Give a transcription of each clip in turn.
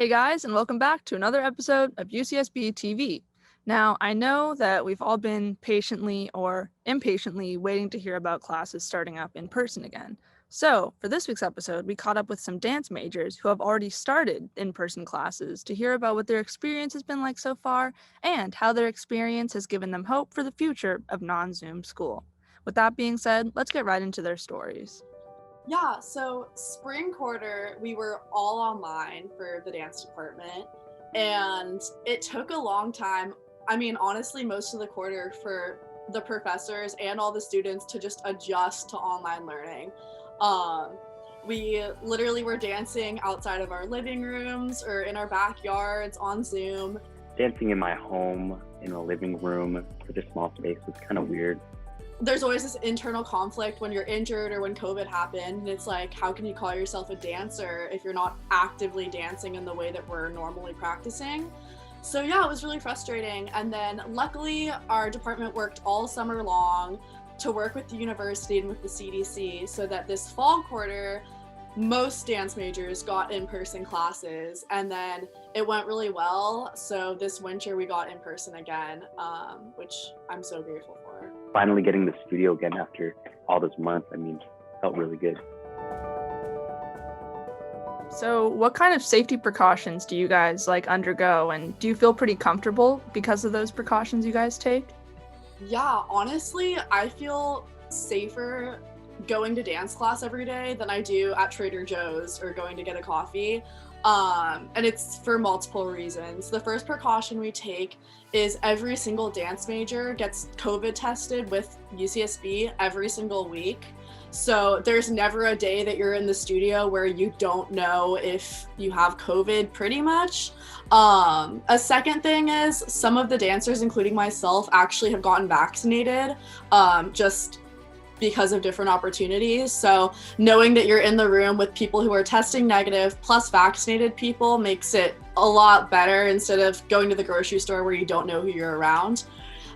Hey guys, and welcome back to another episode of UCSB TV. Now, I know that we've all been patiently or impatiently waiting to hear about classes starting up in person again. So, for this week's episode, we caught up with some dance majors who have already started in-person classes to hear about what their experience has been like so far and how their experience has given them hope for the future of non-Zoom school. With that being said, let's get right into their stories. Yeah, so spring quarter, we were all online for the dance department, and it took a long time. I mean, honestly, most of the quarter for the professors and all the students to just adjust to online learning. Um, we literally were dancing outside of our living rooms or in our backyards on Zoom. Dancing in my home, in a living room, such a small space was kind of weird. There's always this internal conflict when you're injured or when COVID happened. And it's like, how can you call yourself a dancer if you're not actively dancing in the way that we're normally practicing? So yeah, it was really frustrating. And then luckily our department worked all summer long to work with the university and with the CDC so that this fall quarter, most dance majors got in-person classes, and then it went really well. So this winter we got in person again, which I'm so grateful for. Finally getting the studio again after all those months, felt really good. So, what kind of safety precautions do you guys undergo, and do you feel pretty comfortable because of those precautions you guys take? Yeah, honestly, I feel safer going to dance class every day than I do at Trader Joe's or going to get a coffee. And it's for multiple reasons. The first precaution we take is every single dance major gets COVID tested with UCSB every single week. So there's never a day that you're in the studio where you don't know if you have COVID, pretty much. A second thing is some of the dancers, including myself, actually have gotten vaccinated, just because of different opportunities. So knowing that you're in the room with people who are testing negative plus vaccinated people makes it a lot better instead of going to the grocery store where you don't know who you're around.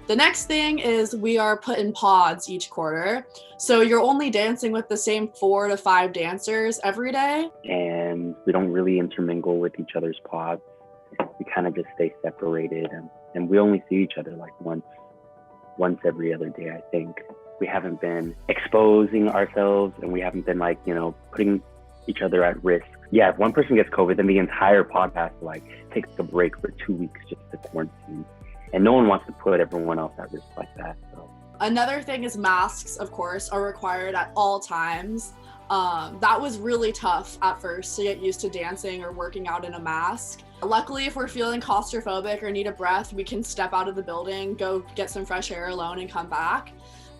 The next thing is we are put in pods each quarter. So you're only dancing with the same 4 to 5 dancers every day. And we don't really intermingle with each other's pods. We kind of just stay separated, and we only see each other like once every other day, I think. We haven't been exposing ourselves, and we haven't been putting each other at risk. Yeah, if one person gets COVID, then the entire pod has to take a break for 2 weeks just to quarantine. And no one wants to put everyone else at risk like that. So. Another thing is masks, of course, are required at all times. That was really tough at first to get used to dancing or working out in a mask. Luckily, if we're feeling claustrophobic or need a breath, we can step out of the building, go get some fresh air alone and come back.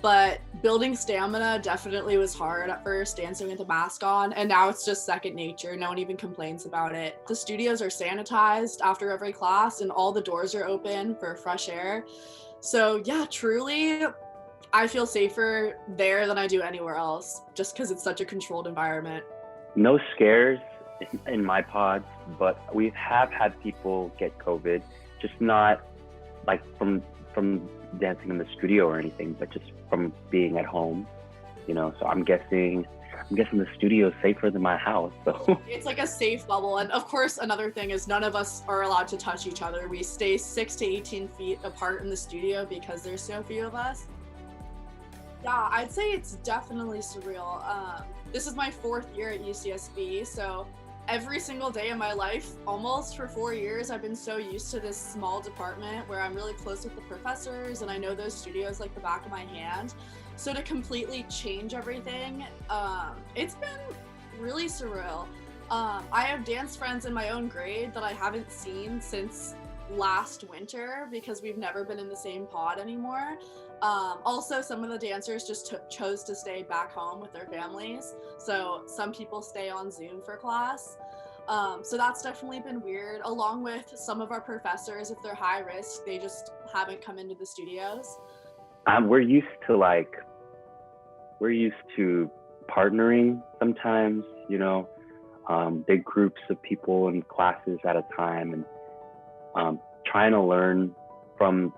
But building stamina definitely was hard at first, dancing with a mask on, and now it's just second nature. No one even complains about it. The studios are sanitized after every class, and all the doors are open for fresh air. So yeah, truly, I feel safer there than I do anywhere else, just because it's such a controlled environment. No scares in my pods, but we have had people get COVID, just not from dancing in the studio or anything, but just from being at home, so I'm guessing the studio is safer than my house. So it's like a safe bubble. And of course, another thing is none of us are allowed to touch each other. We stay 6 to 18 feet apart in the studio because there's so few of us. Yeah, I'd say it's definitely surreal. This is my 4th year at UCSB, so every single day of my life, almost for 4 years, I've been so used to this small department where I'm really close with the professors and I know those studios like the back of my hand. So to completely change everything, it's been really surreal. I have dance friends in my own grade that I haven't seen since last winter because we've never been in the same pod anymore. Also, some of the dancers just chose to stay back home with their families. So some people stay on Zoom for class. So that's definitely been weird, along with some of our professors. If they're high risk, they just haven't come into the studios. We're used to partnering sometimes, big groups of people in classes at a time, and trying to learn from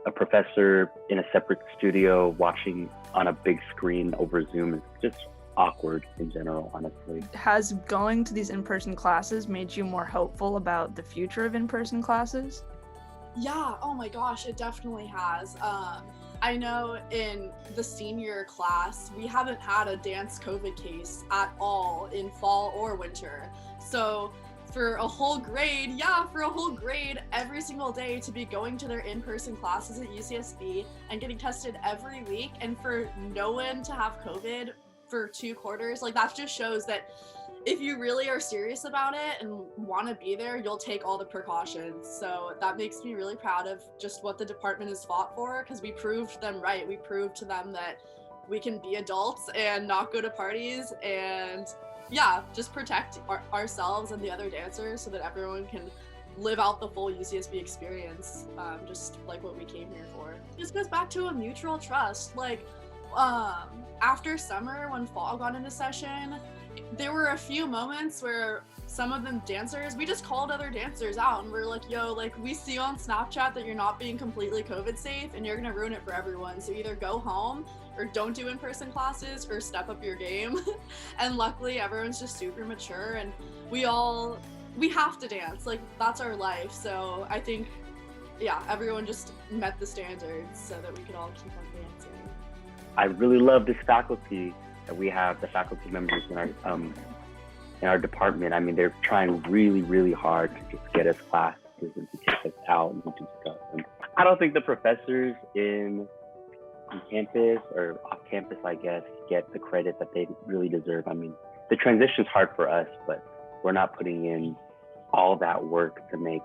a professor in a separate studio watching on a big screen over Zoom is just awkward in general, honestly. Has going to these in-person classes made you more hopeful about the future of in-person classes? Yeah, oh my gosh, it definitely has. I know in the senior class, we haven't had a dance COVID case at all in fall or winter. So for a whole grade, every single day to be going to their in-person classes at UCSB and getting tested every week, and for no one to have COVID for 2 quarters, like that just shows that if you really are serious about it and want to be there, you'll take all the precautions. So that makes me really proud of just what the department has fought for, because we proved them right. We proved to them that we can be adults and not go to parties, and yeah, just protect ourselves and the other dancers so that everyone can live out the full UCSB experience, just like what we came here for. This goes back to a mutual trust. Like, after summer, when fall got into session, there were a few moments where some of them dancers, we just called other dancers out and we're like, yo, like, we see on Snapchat that you're not being completely COVID safe and you're gonna ruin it for everyone. So either go home or don't do in-person classes or step up your game. And luckily everyone's just super mature, and we have to dance. Like, that's our life. So I think, yeah, everyone just met the standards so that we could all keep on dancing. I really love this faculty that we have, the faculty members in our department. I mean, they're trying really, really hard to just get us classes and to take us out and do stuff. And I don't think the professors on campus or off campus, I guess, get the credit that they really deserve. I mean, the transition's hard for us, but we're not putting in all that work to make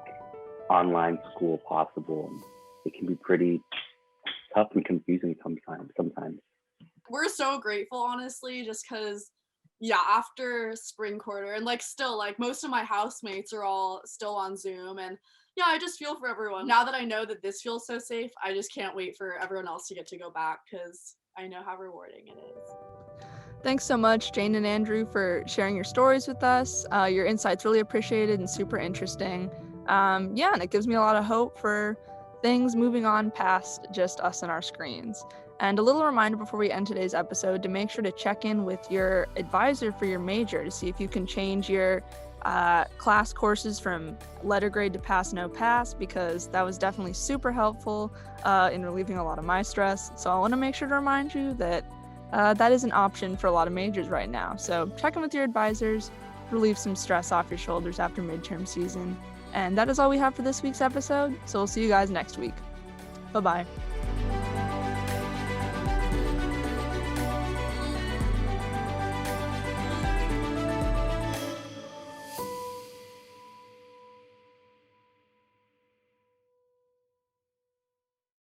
online school possible. It can be pretty tough and confusing sometimes. We're so grateful, honestly, just because, yeah, after spring quarter, and like still, like, most of my housemates are all still on Zoom, and yeah, I just feel for everyone. Now that I know that this feels so safe, I just can't wait for everyone else to get to go back, because I know how rewarding it is. Thanks so much, Jane and Andrew, for sharing your stories with us. Your insights really appreciated and super interesting. Yeah, and it gives me a lot of hope for things moving on past just us and our screens. And a little reminder before we end today's episode to make sure to check in with your advisor for your major to see if you can change your class courses from letter grade to pass no pass, because that was definitely super helpful in relieving a lot of my stress. So I want to make sure to remind you that that is an option for a lot of majors right now. So check in with your advisors, relieve some stress off your shoulders after midterm season. And that is all we have for this week's episode. So we'll see you guys next week. Bye-bye.